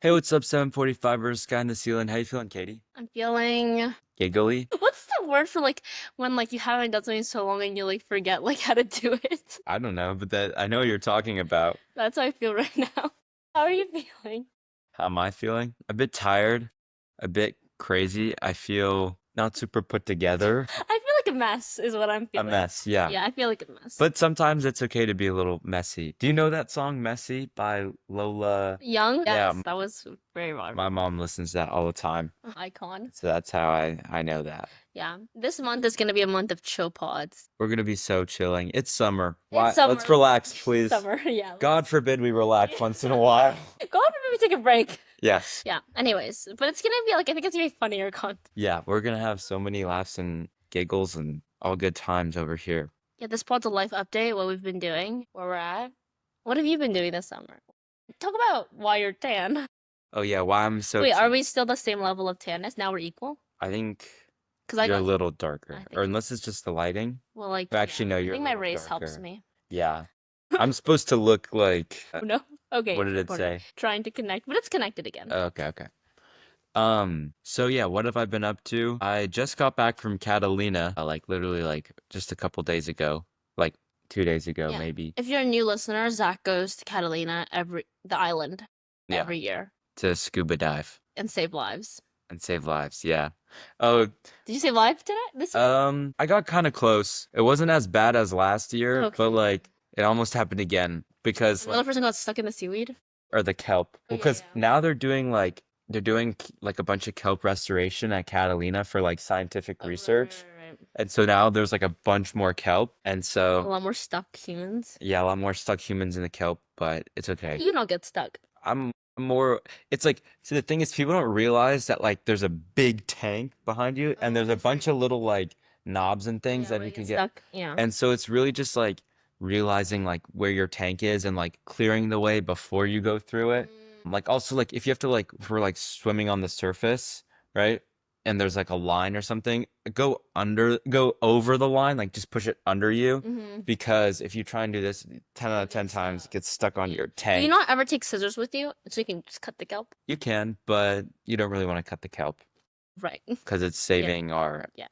Hey, what's up, 745ers, Sky in the ceiling. How you feeling, Katie? I'm feeling. Giggly? What's the word for like when like you haven't done something so long and you like forget like how to do it? I don't know, but I know what you're talking about. That's how I feel right now. How are you feeling? How am I feeling? A bit tired, a bit crazy. I feel not super put together. I feel like a mess is what I'm A feeling. mess, yeah. Yeah, I feel like a mess. But sometimes it's okay to be a little messy. Do you know that song Messy by Lola? Young? Yeah, Yes, that was very my memorable. mom listens to that all the time. Icon. So that's how I know that. Yeah. This month is gonna be a month of chill pods. We're gonna be so chilling. It's summer. It's Why? summer. Let's relax, please. Summer, yeah. God forbid we relax Yeah. once in a while. God forbid we take a break. Yes. Yeah. Anyways, but it's gonna be like I think it's gonna be funnier content. Yeah, we're gonna have so many laughs and giggles and all good times over here. Yeah, this pod's a life update, what we've been doing, where we're at. What have you been doing this summer? Talk about why you're tan. Oh yeah, why I'm so Wait, are we still the same level of tanness? Now we're equal? I think Because I you're a got, little I darker. Or think, unless it's just the lighting. well, like, But yeah, actually no, I you're a think my little race helps darker. me. Yeah. I'm supposed to look like Oh, no? Okay, what did it whatever. say? Trying to connect, but it's connected again. Okay, okay. So yeah, what have I been up to? I just got back from Catalina, like literally like just a couple days ago. Like 2 days ago, Yeah. maybe. If you're a new listener, Zach goes to Catalina the island, Yeah. every year To scuba dive and save lives. and save lives. Yeah. Oh, Did you save lives today? This year? I got kind of close. It wasn't as bad as last year, but Okay. like it almost happened again because Another like person got stuck in the seaweed? or the kelp. Oh, Well, yeah, because yeah. now they're doing like a bunch of kelp restoration at Catalina for like scientific Oh, research. right. And so now there's like a bunch more kelp. And A so lot more stuck humans. yeah, a lot more stuck humans in the kelp, but it's okay. You don't get stuck. I'm more it's like so the thing is people don't realize that like there's a big tank behind you and Oh, there's a it's like bunch of little like knobs and things yeah, that where you you can get get. stuck. Yeah. And so it's really just like realizing like where your tank is and like clearing the way before you go through it. Like also like if you have to like for like swimming on the surface, right? And there's like a line or something, go over the line, like just push it under you. Mm-hmm. Because if you try and do this 10 out You of 10 get times, it stuck. gets stuck on Yeah. your Do you tank. not ever take scissors with you so you can just cut the kelp? You can, but you don't really want to cut the kelp Right. because it's Yeah. saving our Yeah.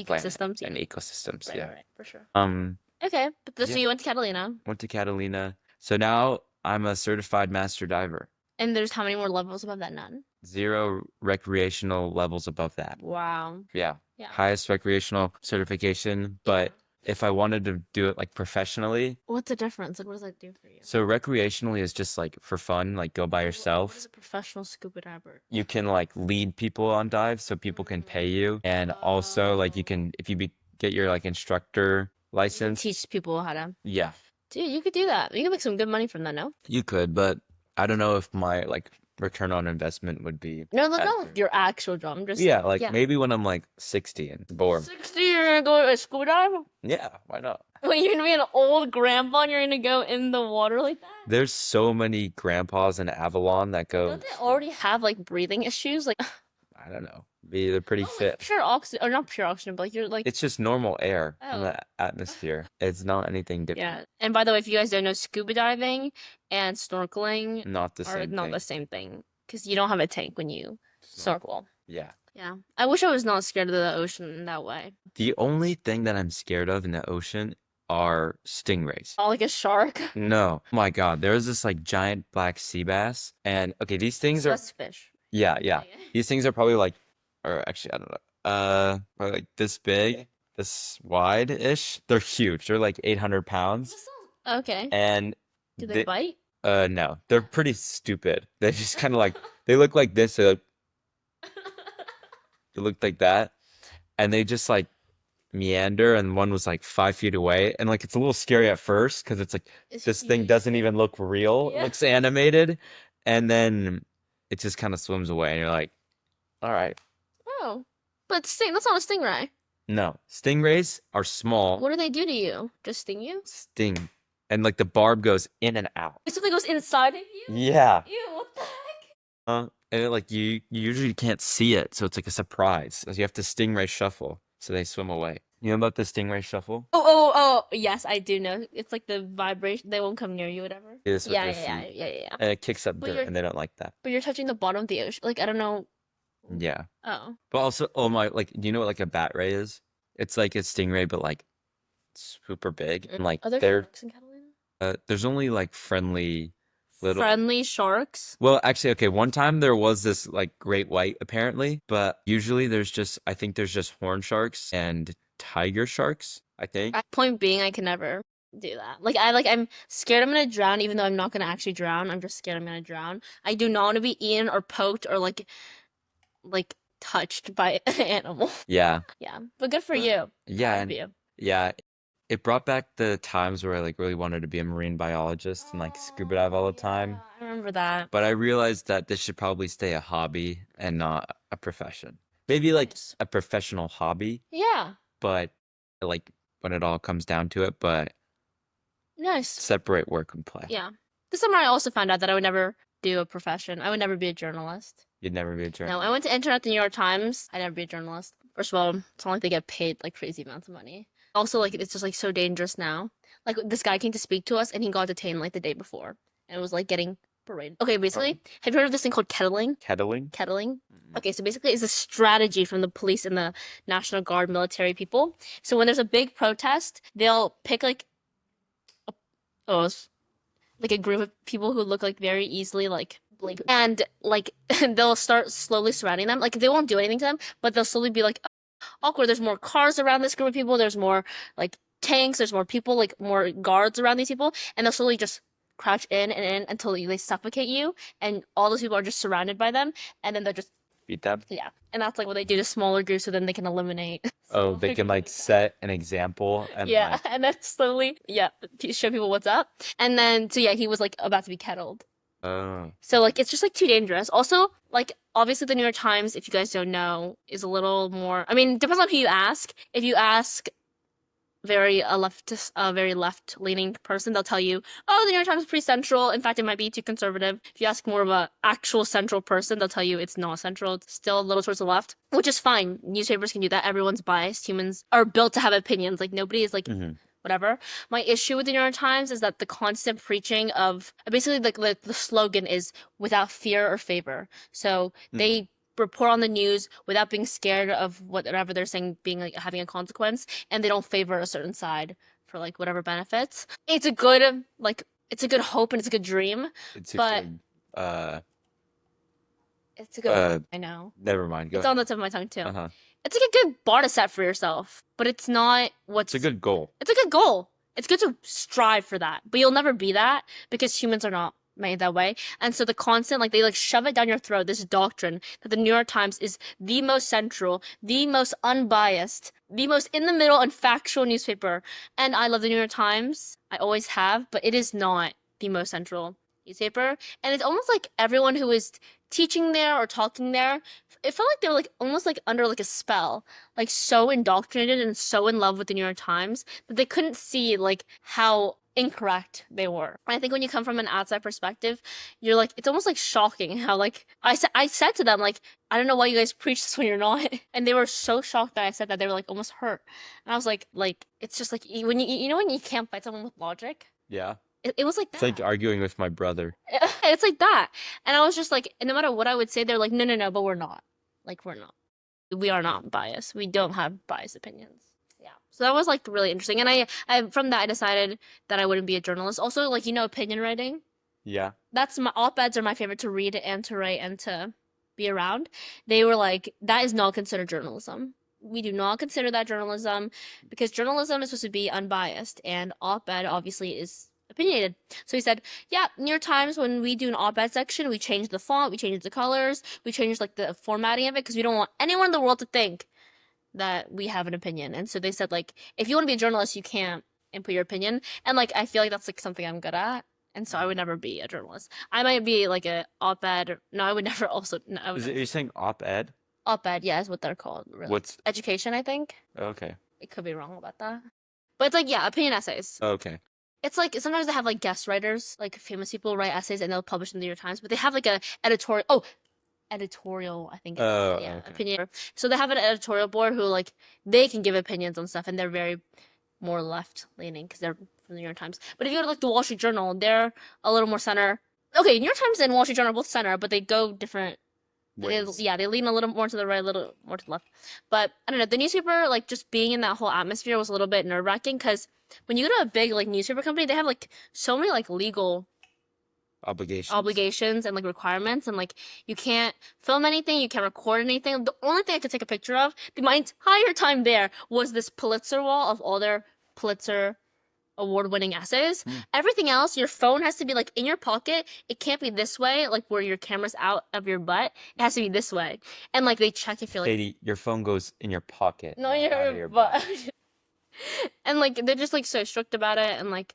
planet Ecosystems. and Yeah. ecosystems. Right. Yeah. Right. For sure. Um, Okay. But this, so yeah, you went to Catalina, went to Catalina. So now I'm a certified master diver. and there's how many more levels above that? None. Zero recreational levels above that. Wow. Yeah. Yeah. Highest recreational certification, Yeah. but if I wanted to do it like professionally, What's the difference? Like, what does that do for you? so recreationally is just like for fun, like go by What is yourself. a professional scuba diver? You can like lead people on dives so people can pay you. And also like you can if you get your like instructor You can license, teach people how to. yeah, Dude, you could do that. You could make some good money from that, no? you could, but I don't know if my like return on investment would be No, no, as no. great. Your actual job. I'm just Yeah, like yeah. maybe when I'm like 60 and bored. 60, you're gonna go to a scuba dive? Yeah, why not? Wait, you're gonna be an old grandpa and you're gonna go in the water like that? There's so many grandpas in Avalon that Don't go, they already have like breathing issues? Like, I don't know, they're pretty oh, like fit. pure oxygen, or not pure oxygen, but like you're like, It's just normal air in oh, the atmosphere. It's not anything different. yeah. And by the way, if you guys don't know, scuba diving and snorkeling Not the are same not the thing. same thing because you don't have a tank when you snorkel. Yeah. Yeah. I wish I was not scared of the ocean in that way. The only thing that I'm scared of in the ocean are stingrays. Oh, like a shark? No. Oh my God, there's this like giant black sea bass. And okay, these things So are that's fish. yeah, yeah. Okay. These things are probably like or actually I don't know. Probably like this big, this wide-ish. They're huge. They're like 800 pounds. Okay. And Do they the bite? no, they're pretty stupid. They just kind of like they look like this, they look like that, and they just like meander. And one was like 5 feet away, and like it's a little scary at first because it's like It's this thing huge. doesn't even look real. It Yeah. looks animated, and then it just kind of swims away, and you're like, all right. Oh. But that's not a stingray. No, stingrays are small, What do they do to you? Just sting you? sting, and like the barb goes in and out. Something goes inside of you? Yeah. Ew, what the heck? And it, like you usually can't see it, so it's like a surprise. So you have to stingray shuffle, so they swim away. You know about the Stingray Shuffle? Yes, I do know. It's like the vibration. They won't come near you, whatever. It is with Yeah, their yeah, yeah, feet. yeah, yeah, yeah. And it kicks up But dirt, you're and they don't like that. but you're touching the bottom of the ocean. Like I don't know. Yeah. Oh, But also, oh my, like, do you know what like a bat ray is? It's like a stingray, but like super big. And like are there they're sharks in Catalina? there's only like friendly little. Friendly sharks? Well, actually, okay, one time there was this like great white apparently, but usually there's just I think there's just horn sharks and tiger sharks, I think. Point being, I can never do that. I'm scared I'm gonna drown, even though I'm not gonna actually drown. I'm just scared I'm gonna drown. I do not want to be eaten or poked or like touched by an animal. Yeah. Yeah, but good for you. Yeah, Proud of and you. yeah, it brought back the times where I like really wanted to be a marine biologist and like scuba dive all Oh the yeah, time. I remember that. But I realized that this should probably stay a hobby and not a profession. Maybe like Nice. a professional hobby, Yeah, but like when it all comes down to it, but nice. separate work and play. Yeah. This summer I also found out that I would never do a profession. I would never be a journalist. You'd never be a No, I journalist. went to intern at the New York Times. I'd never be a journalist. First of all, it's not like they get paid like crazy amounts of money. Also, like it's just like so dangerous now. Like this guy came to speak to us and he got detained like the day before and was like getting berated. Okay, basically, have you heard of this thing called kettling? Kettling? Kettling? Mm. Okay, so basically it's a strategy from the police and the National Guard military people. So when there's a big protest, they'll pick oh, like a group of people who look like very easily like blink and like they'll start slowly surrounding them. Like they won't do anything to them, but they'll slowly be like awkward. There's more cars around this group of people. There's more like tanks. There's more people, like more guards around these people, and they'll slowly just crouch in and in until they suffocate you, and all those people are just surrounded by them, and then they're just Beat them? yeah, and that's like what they do to smaller groups, so then they can eliminate Oh, smaller they can like groups. set an example and Yeah, like and then slowly, yeah, show people what's up, and then so yeah, he was like about to be kettled. oh. So like it's just like too dangerous. Also, like obviously the New York Times, if you guys don't know, is a little more I mean, depends on who you ask. If you ask very left leaning person, they'll tell you, oh, the New York Times is pretty central. In fact, it might be too conservative. If you ask more of a actual central person, they'll tell you it's not central. It's still a little towards the left, which is fine. Newspapers can do that. Everyone's biased. Humans are built to have opinions. Like nobody is like Hmm. whatever. My issue with the New York Times is that the constant preaching of basically the slogan is without fear or favor. So they report on the news without being scared of whatever they're saying being like having a consequence, and they don't favor a certain side for like whatever benefits. It's a good hope and it's a good dream, It's a but good it's a good uh I know. never mind, go It's on the ahead. tip of my tongue too. Uh-huh. It's like a good bar to set for yourself, but it's not It's a what's good goal. it's a good goal. It's good to strive for that, but you'll never be that because humans are not made that way. And so the constant, like they like shove it down your throat, this doctrine that the New York Times is the most central, the most unbiased, the most in the middle and factual newspaper. And I love the New York Times. I always have, but it is not the most central newspaper. And it's almost like everyone who is teaching there or talking there, it felt like they were like almost like under like a spell, like so indoctrinated and so in love with the New York Times that they couldn't see like how incorrect they were. I think when you come from an outside perspective, you're like it's almost like shocking how like I said to them like I don't know why you guys preach this when you're not, and they were so shocked that I said that they were like almost hurt, and I was like it's just like when you know when you can't fight someone with logic, Yeah. it was like It's like that. arguing with my brother. It's like that, and I was just like, and no matter what I would say, they're like, no, no, no, but we're not. Like we're not. We are not biased. We don't have biased opinions. Yeah. So that was like really interesting. And I from that I decided that I wouldn't be a journalist. Also, like opinion writing. Yeah. That's my op-eds are my favorite to read and to write and to be around. They were like, that is not considered journalism. We do not consider that journalism because journalism is supposed to be unbiased and op-ed obviously is opinionated. So he said, yeah, New York Times, when we do an op-ed section, we change the font, we change the colors, we change like the formatting of it because we don't want anyone in the world to think that we have an opinion. And so they said like, if you want to be a journalist, you can't input your opinion. And like, I feel like that's like something I'm good at. And so I would never be a journalist. I might be like a op-ed. No, I would never also. No, I would Is it never. you're saying op-ed? Op-ed, yeah, is what they're called. Really, What's education. I think okay. it could be wrong about that, but it's like yeah, opinion essays. Okay. It's like sometimes they have like guest writers, like famous people write essays and they'll publish in the New York Times, but they have like a editorial. Oh, editorial, I think it's Oh, yeah, okay. opinion. So they have an editorial board who like they can give opinions on stuff, and they're very more left leaning because they're from the New York Times. But if you go to like the Wall Street Journal, they're a little more center. Okay, New York Times and Wall Street Journal are both center, but they go different. Ways. Yeah, they lean a little more to the right, a little more to the left. But I don't know, the newspaper, like just being in that whole atmosphere was a little bit nerve-wracking because when you go to a big like newspaper company, they have like so many like legal Obligations. obligations and like requirements, and like you can't film anything, you can't record anything. The only thing I could take a picture of my entire time there was this Pulitzer wall of all their Pulitzer award-winning essays. Hmm. Everything else, your phone has to be like in your pocket. It can't be this way, like where your camera's out of your butt. It has to be this way. And like they check if you're like Katie, your phone goes in your pocket, no, not out of your your butt. butt. And like they're just like so strict about it, and like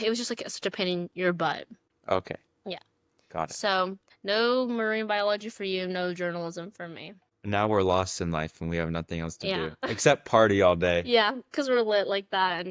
it was just like such a pain in your butt. Okay, Yeah. got it. So no marine biology for you, no journalism for me. Now we're lost in life and we have nothing else to Yeah. do except party all day. Yeah, because we're lit like that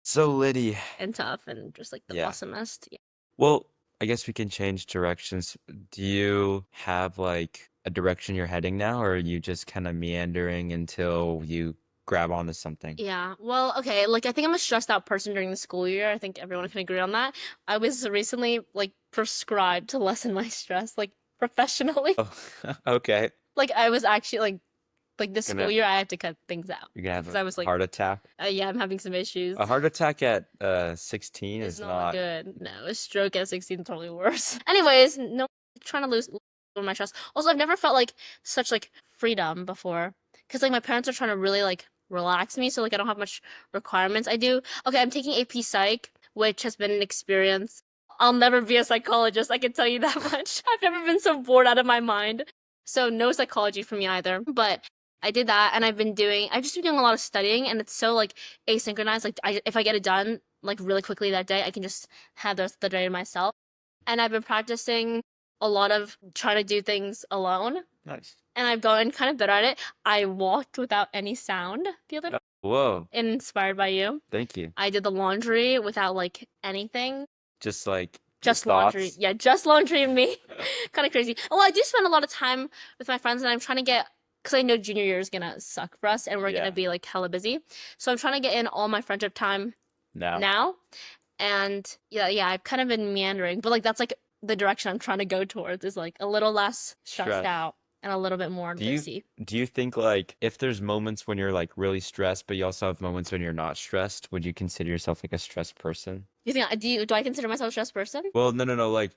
So Liddy. and tough and just like the Yeah. awesomest. Yeah. Well, I guess we can change directions. Do you have like a direction you're heading now, or are you just kind of meandering until you grab onto something? Yeah. Well, okay, like I think I'm a stressed out person during the school year. I think everyone can agree on that. I was recently like prescribed to lessen my stress, like professionally. Oh, okay. Like I was actually like this school Gonna year I had to cut things out you're gonna have because a I was like, heart attack. yeah, I'm having some issues. A heart attack at 16 It's is not not. good. No, a stroke at 16 is totally worse. Anyways, no, trying to lose my trust. Also, I've never felt like such like freedom before, because like my parents are trying to really like relax me, so like I don't have much requirements. I do. Okay, I'm taking AP Psych, which has been an experience. I'll never be a psychologist. I can tell you that much. I've never been so bored out of my mind. So no psychology for me either. But I did that, and I've just been doing a lot of studying, and it's so like asynchronized. Like if I get it done like really quickly that day, I can just have the rest of the day to myself. And I've been practicing a lot of trying to do things alone, Nice. and I've gotten kind of better at it. I walked without any sound the other day, Whoa, inspired by you. thank you. I did the laundry without like anything. Just like your Just laundry. thoughts. Yeah, just laundry and me. Kind of crazy. Well, I do spend a lot of time with my friends, and I'm trying to get, because I know junior year is gonna suck for us, and we're Yeah. gonna be like hella busy. So I'm trying to get in all my friendship time Now. now. And yeah, I've kind of been meandering, but like that's like the direction I'm trying to go towards is like a little less stressed Stress. out and a little bit more Do you busy. do you think like if there's moments when you're like really stressed, but you also have moments when you're not stressed, would you consider yourself like a stressed person? You think do I consider myself a stressed person? Well, no, like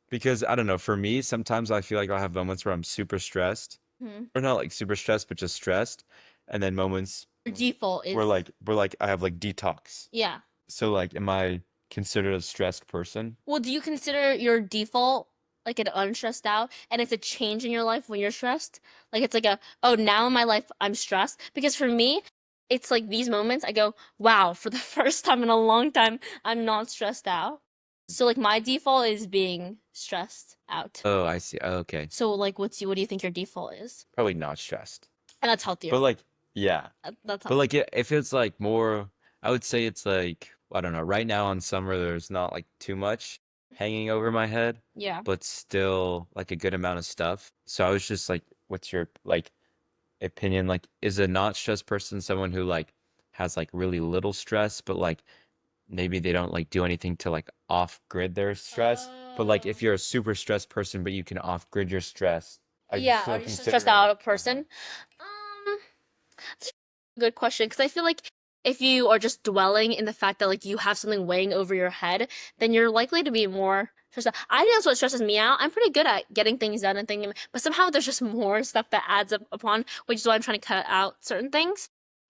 because I don't know, for me, sometimes I feel like I'll have moments where I'm super stressed, Hmm. or not like super stressed, but just stressed, and then moments Your default is where like I have like detox. yeah. So like, am I considered a stressed person? Well, do you consider your default like an unstressed out, and it's a change in your life when you're stressed? Like it's like oh, now in my life I'm stressed? Because for me, it's like these moments I go, wow, for the first time in a long time, I'm not stressed out. So like my default is being stressed out. Oh, I see. Oh, okay. So like what do you think your default is? Probably not stressed. And that's healthier. But like, yeah. That's But like, if it's like more, I would say it's like, I don't know. Right now in summer, there's not like too much hanging over my head, yeah. but still like a good amount of stuff. So I was just like, what's your like opinion? Like, is a not stressed person someone who like has like really little stress, but like maybe they don't like do anything to like off grid their stress? But like if you're a super stressed person, but you can off grid your stress, are you Yeah, still are you a stressed considered? out person? That's a good question because I feel like if you are just dwelling in the fact that like you have something weighing over your head, then you're likely to be more stressed out. I think that's what stresses me out. I'm pretty good at getting things done and thinking, but somehow there's just more stuff that adds up upon, which is why I'm trying to cut out certain things.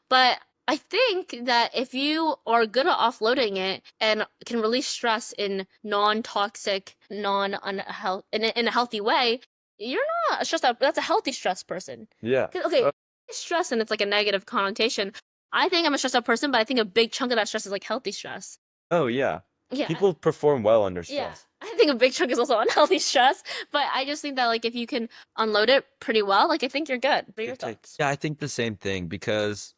But I think that if you are good at offloading it and can release stress in non-toxic, non-unhealthy, in a healthy way, you're not a stressed out. That's a healthy stress person. Yeah. 'Cause, okay, stress and it's like a negative connotation. I think I'm a stressed out person, but I think a big chunk of that stress is like healthy stress. Oh yeah. Yeah. People perform well under Yeah. stress. I think a big chunk is also unhealthy stress, but I just think that like if you can unload it pretty well, like I think you're good. What are your thoughts? Yeah, I think the same thing because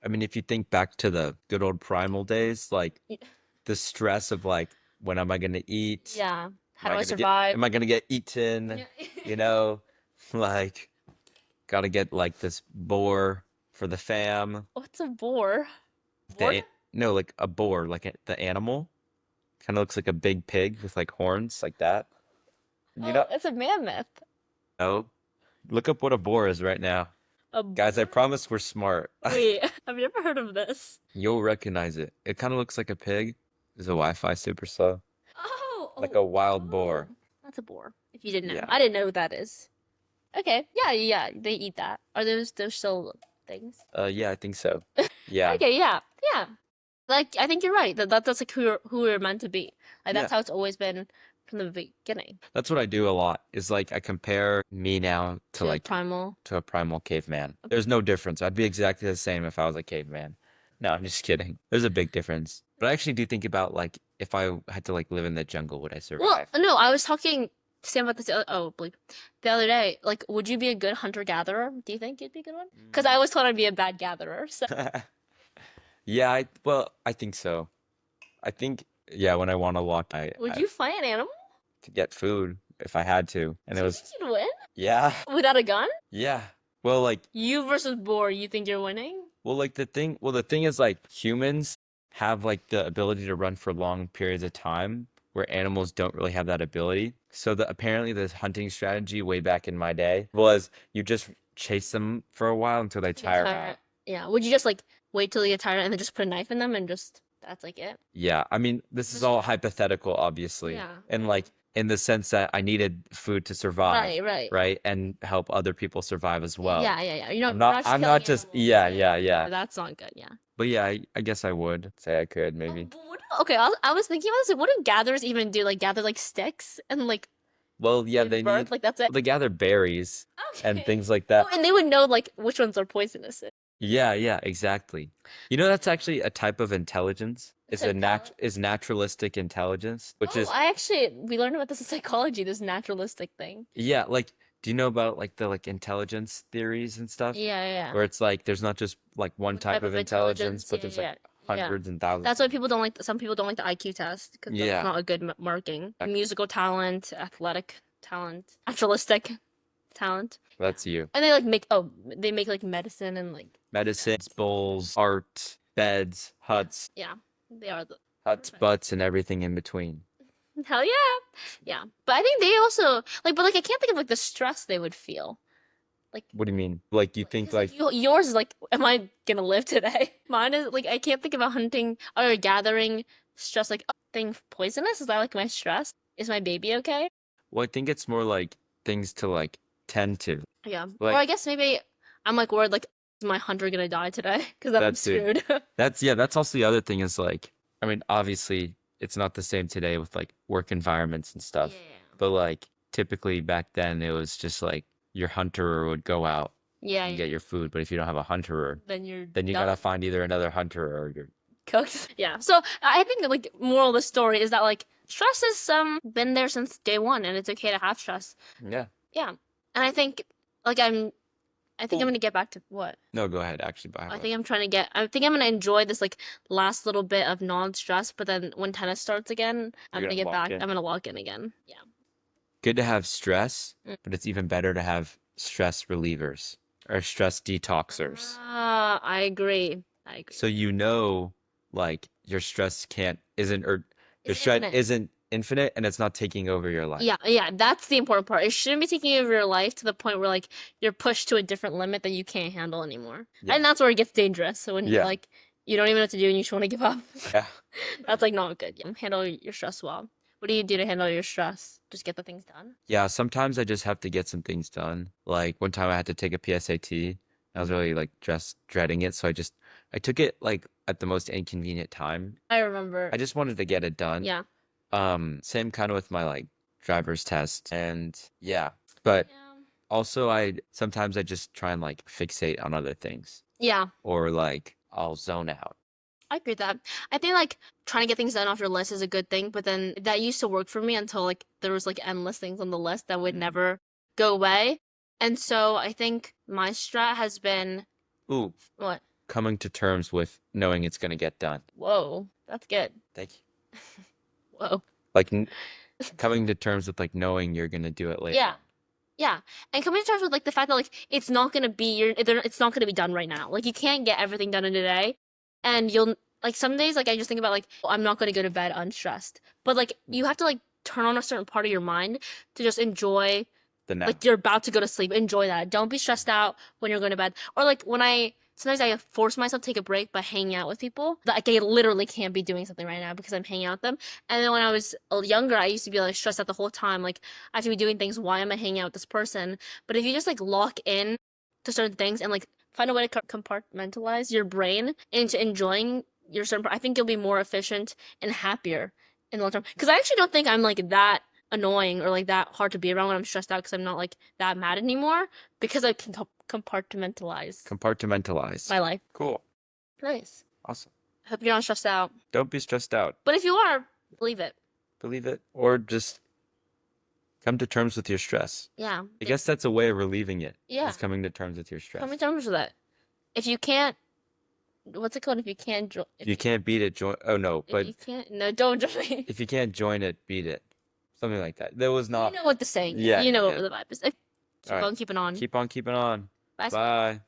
I mean, if you think back to the good old primal days, like Y- the stress of like when am I gonna eat? Yeah. How do I survive? am I gonna get eaten? You know, like gotta get like this boar for the fam. What's a boar? Boar? The no, like a boar, like the animal. Kind of looks like a big pig with like horns like that. You Oh, know, it's a mammoth. no. Look up what a boar is right now. A Guys, I boar? promise we're smart. Wait, have you ever heard of this? You'll recognize it. It kind of looks like a pig. Is the Wi-Fi super slow? Oh, Like oh, a wild oh. boar. That's a boar. If you didn't know. Yeah. I didn't know what that is. Okay. Yeah, yeah, they eat that. Are those still things? Yeah, I think so. Yeah. Okay, yeah. Yeah. Like I think you're right. That's like who we're meant to be. Like Yeah. that's how it's always been from the beginning. That's what I do a lot. Is like I compare me now to To a like primal. to a primal caveman. There's no difference. I'd be exactly the same if I was a caveman. No, I'm just kidding. There's a big difference. But I actually do think about like if I had to like live in the jungle, would I Well, survive? no, I was talking to Sam about this. Oh, bleep. The other day, like, would you be a good hunter-gatherer? Do you think you'd be a good one? Because I Mm. always thought I'd be a bad gatherer. So, Yeah, well, I think so. I think yeah, when I want to walk, would I you fight an animal? to get food if I had to. And Do it you think was you'd win yeah, without a gun? yeah. Well, like You versus boar, you think you're winning? the thing is like humans have like the ability to run for long periods of time where animals don't really have that ability. So apparently the hunting strategy way back in my day was you just chase them for a while until they To get tire tired. out. Yeah. Would you just like wait till they get tired and then just put a knife in them and just that's like it? Yeah, I mean, this is all hypothetical, obviously, Yeah. and like in the sense that I needed food to survive, Right, right. right? And help other people survive as well. Yeah, yeah, yeah. You're not just I'm killing not just, animals. yeah, Yeah, yeah, yeah, yeah. yeah. That's not good. Yeah. But yeah, I guess I would say I could Oh, maybe. but okay, I was thinking about this. Like, what do gatherers even do? Like gather like sticks and like Well, yeah, give they birth? need, Like that's it. they gather berries and Okay. things like Oh, that. and they would know like which ones are poisonous. Yeah, yeah, exactly. You know, that's actually a type of intelligence. It's It's a a talent. is naturalistic intelligence, which Oh, is I actually we learned about this in psychology, this naturalistic thing. yeah, like, do you know about like the like intelligence theories and stuff? Yeah, yeah, yeah. Where it's like there's not just like one One type type of of intelligence, intelligence. but Yeah, there's like yeah, yeah. hundreds and thousands That's why of people don't like some people don't like the IQ test because that's yeah, not a good marking. exactly. Musical talent, athletic talent, naturalistic talent. Yeah. That's you. And they like make they make like medicine and like yeah. Medicines, bowls, art, beds, Yeah. huts, Yeah. They are the huts, perfect. butts, and everything in between. Hell yeah. Yeah. But I think they also like but like I can't think of like the stress they would feel. Like What do you mean? Like you think because like like yours is like am I gonna live today? Mine is like I can't think about hunting or gathering stress like oh, thing poisonous? Is that like my stress? Is my baby okay? well, I think it's more like things to like tend to. Yeah. Or Like I guess maybe I'm like worried like is my hunter gonna die today? Because then I'm that's it. screwed. That's yeah, that's also the other thing is like I mean, obviously it's not the same today with like work environments and Yeah. stuff. But like typically back then it was just like your hunter would go out Yeah, and yeah. get your food, but if you don't have a hunter, Then you're then you gotta done. find either another hunter or you're Cooked. Yeah. So I think like moral of the story is that like stress has been there since day one and it's okay to have stress. yeah. Yeah. And I think like I think I'm Cool. gonna get back to what? No, go ahead. Actually, I have I a think I'm trying to get I think I'm gonna enjoy this like last little bit of non-stress, but then when tennis starts again, I'm you're gonna gonna get walk back. in. I'm gonna walk in again. Yeah. Good to have stress, Mm. but it's even better to have stress relievers or stress detoxers. I agree. I agree. So you know, like your stress can't isn't or your It's stress infinite. isn't infinite and it's not taking over your life. Yeah, yeah, that's the important part. It shouldn't be taking over your life to the point where like you're pushed to a different limit that you can't handle anymore. Yeah. And that's where it gets dangerous. So when you're Yeah. like you don't even know what to do and you just want to give up. Yeah. That's like not good. Yeah. Handle your stress well. What do you do to handle your stress? Just get the things done? Yeah, sometimes I just have to get some things done. Like one time I had to take a PSAT. I was really like just dreading it, so I took it like at the most inconvenient time. I remember. I just wanted to get it done. Yeah. Same kind of with my like driver's test and yeah. But Yeah. also I sometimes I just try and like fixate on other things Yeah. or like I'll zone out. I agree with that. I think like trying to get things done off your list is a good thing, but then that used to work for me until like there was like endless things on the list that would Mm. never go away. And so I think my strat has been Ooh, what? coming to terms with knowing it's gonna get done. Whoa, that's good. Thank you. Whoa. Like Coming to terms with like knowing you're gonna do it later. Yeah. Yeah. And coming to terms with like the fact that like it's not gonna be it's not gonna be done right now. Like you can't get everything done in a day. And you'll like some days like I just think about like oh, I'm not gonna go to bed unstressed. But like you have to like turn on a certain part of your mind to just enjoy The now. like you're about to go to sleep. Enjoy that. Don't be stressed out when you're going to bed. Or like when I sometimes I force myself to take a break by hanging out with people. Like I literally can't be doing something right now because I'm hanging out with them. And then when I was younger, I used to be like stressed out the whole time. Like I have to be doing things. Why am I hanging out with this person? But if you just like lock in to certain things and like find a way to compartmentalize your brain into enjoying your certain, I think you'll be more efficient and happier in the long term. Because I actually don't think I'm like that annoying or like that hard to be around when I'm stressed out because I'm not like that mad anymore because I can compartmentalize Compartmentalize. my life. Cool. Nice. Awesome. Hope you're not stressed out. Don't be stressed out. But if you are, believe it. Believe it. Or just come to terms with your stress. Yeah. I guess that's a way of relieving it. Yeah. Is coming to terms with your stress. Come to terms with it. If you can't, what's it called? If you can't, If you can't beat it, join. Oh no, if but you can't, no, don't join. if you can't join it, beat it. Something like that. That was not. You know what the saying is. Yeah, You know yeah. what the vibe is. Keep All right. on keeping on. Keep on keeping on. Bye. Bye.